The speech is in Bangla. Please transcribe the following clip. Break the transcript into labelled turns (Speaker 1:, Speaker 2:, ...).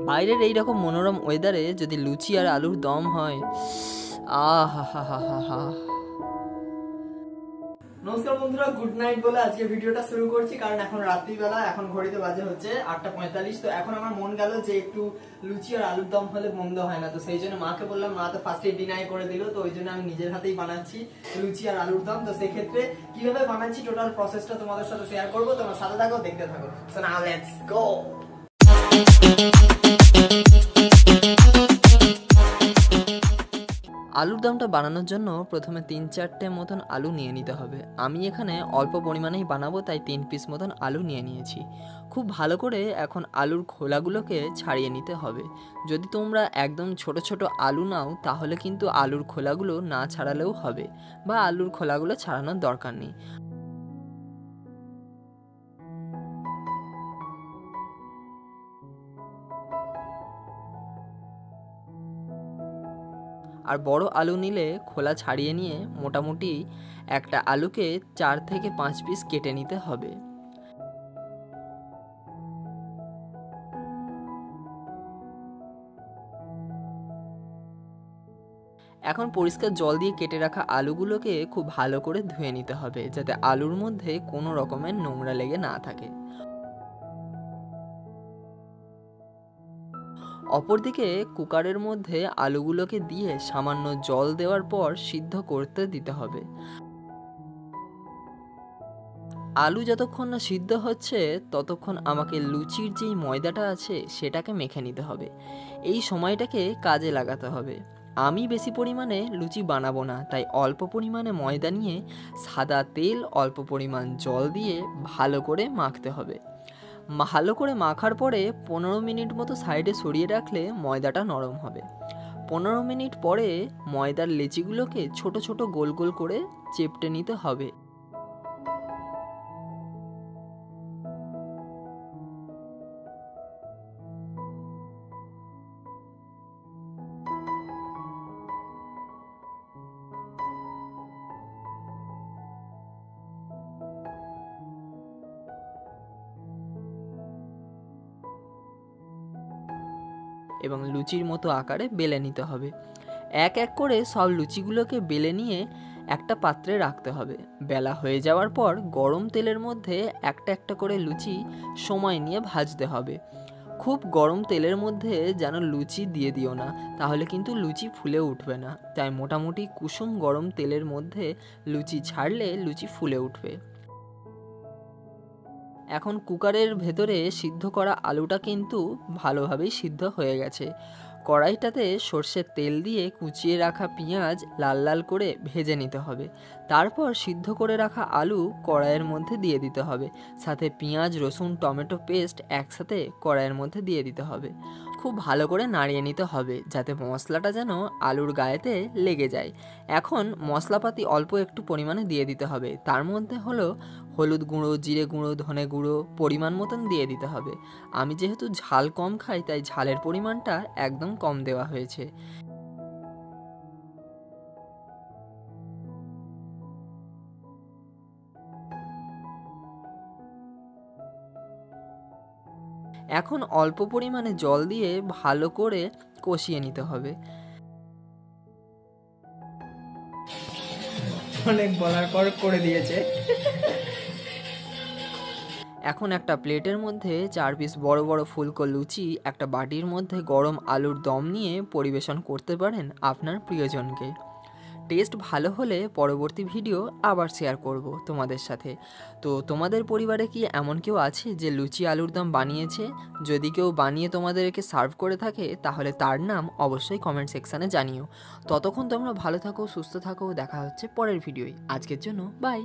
Speaker 1: বাইরের এই রকম মনোরম ওয়েদারে যদি লুচি আর আলুর দম হয়, আহা হা হা হা হা। নমস্কার বন্ধুরা, গুড নাইট বলে আজকে ভিডিওটা শুরু করছি, কারণ এখন রাত্রিবেলা, এখন ঘড়িতে বাজে হচ্ছে 8:45। তো এখন আমার মন গেল যে একটু লুচি আর আলুর দম হলে মন্দ হয় না। তো সেই জন্য মাকে বললাম, মা তো ফার্স্টে ডিনাই করে দিল, তো ওই জন্য আমি নিজের হাতেই বানাচ্ছি লুচি আর আলুর দম। তো সেক্ষেত্রে কিভাবে বানাচ্ছি টোটাল প্রসেসটা তোমাদের সাথে শেয়ার করবো। তোমার সাথে থাকো, দেখতে থাকো। So now let's go. আলুর দমটা বানানোর জন্য প্রথমে 3-4টে মতন আলু নিয়ে নিতে হবে। আমি এখানে অল্প পরিমাণেই বানাবো, তাই 3 পিস মতন আলু নিয়ে নিয়েছি। খুব ভালো করে এখন আলুর খোলাগুলোকে ছাড়িয়ে নিতে হবে। যদি তোমরা একদম ছোট ছোট আলু নাও তাহলে কিন্তু আলুর খোলাগুলো না ছাড়ালেও হবে, বা আলুর খোলাগুলো ছাড়ানোর দরকার নেই। আর বড় আলু নিলে খোলা ছাড়িয়ে নিয়ে মোটামুটি একটা আলুকে 4 থেকে 5 পিস কেটে নিতে হবে। এখন পরিষ্কার জল দিয়ে কেটে রাখা আলুগুলোকে খুব ভালো করে ধুয়ে নিতে হবে, যাতে আলুর মধ্যে কোনো রকমের নোংরা লেগে না থাকে। অপরদিকে কুকারের মধ্যে আলুগুলোকে দিয়ে সামান্য জল দেওয়ার পর সিদ্ধ করতে দিতে হবে। আলু যতক্ষণ না সিদ্ধ হচ্ছে ততক্ষণ আমাকে লুচির যেই ময়দাটা আছে সেটাকে মেখে নিতে হবে। এই সময়টাকে কাজে লাগাতে হবে। আমি বেশি পরিমাণে লুচি বানাবো না, তাই অল্প পরিমাণে ময়দা নিয়ে সাদা তেল, অল্প পরিমাণ জল দিয়ে ভালো করে মাখতে হবে। ভালো করে মাখার পরে 15 মিনিট মতো সাইডে সরিয়ে রাখলে ময়দাটা নরম হবে। 15 মিনিট পরে ময়দার লেচিগুলোকে ছোট ছোট গোল গোল করে চেপটে নিতে হবে। এবং লুচির মতো আকারে বেলে নিতে হবে। এক এক করে সব লুচিগুলোকে বেলে নিয়ে একটা পাত্রে রাখতে হবে। বেলা হয়ে যাওয়ার পর গরম তেলের মধ্যে একটা একটা করে লুচি সময় নিয়ে ভাজতে হবে। খুব গরম তেলের মধ্যে যেন লুচি দিয়ে দিও না, তাহলে কিন্তু লুচি ফুলে উঠবে না। তাই মোটামুটি কুসুম গরম তেলের মধ্যে লুচি ছাড়লে লুচি ফুলে উঠবে। এখন কুকারের ভেতরে সিদ্ধ করা আলুটা কিন্তু ভালোভাবেই সিদ্ধ হয়ে গেছে। কড়াইটাতে সর্ষের তেল দিয়ে কুচিয়ে রাখা পেঁয়াজ লাল লাল করে ভেজে নিতে হবে। তারপর সিদ্ধ করে রাখা আলু কড়াইয়ের মধ্যে দিয়ে দিতে হবে। সাথে পেঁয়াজ, রসুন, টমেটো পেস্ট একসাথে কড়াইয়ের মধ্যে দিয়ে দিতে হবে। খুব ভালো করে নাড়িয়ে নিতে হবে, যাতে মশলাটা যেন আলুর গায়েতে লেগে যায়। এখন মশলাপাতি অল্প একটু পরিমাণে দিয়ে দিতে হবে। তার মধ্যে হলো হলুদ গুঁড়ো, জিরে গুঁড়ো, ধনে গুঁড়ো পরিমাণ মতন দিয়ে দিতে হবে। আমি যেহেতু ঝাল কম খাই, তাই ঝালের পরিমাণটা একদম কম দেওয়া হয়েছে। এখন অল্প পরিমাণে জল দিয়ে ভালো করে কষিয়ে নিতে হবে। অনেক বলার পর করে দিয়েছে। এখন একটা প্লেটের মধ্যে 4 পিস বড় বড় ফুলকো লুচি একটা বাটির মধ্যে গরম আলুর দম নিয়ে পরিবেশন করতে পারেন আপনার প্রিয়জনকে। টেস্ট ভালো হলে পরবর্তী ভিডিও আবার শেয়ার করব তোমাদের সাথে। তো তোমাদের পরিবারে কি এমন কেউ আছে যে লুচি আলুর দম বানিয়েছে? যদি কেউ বানিয়ে তোমাদেরকে সার্ভ করে থাকে তাহলে তার নাম অবশ্যই কমেন্ট সেকশানে জানিও। ততক্ষণ তোমরা ভালো থাকো, সুস্থ থাকো। দেখা হচ্ছে পরের ভিডিওয়। আজকের জন্য বাই।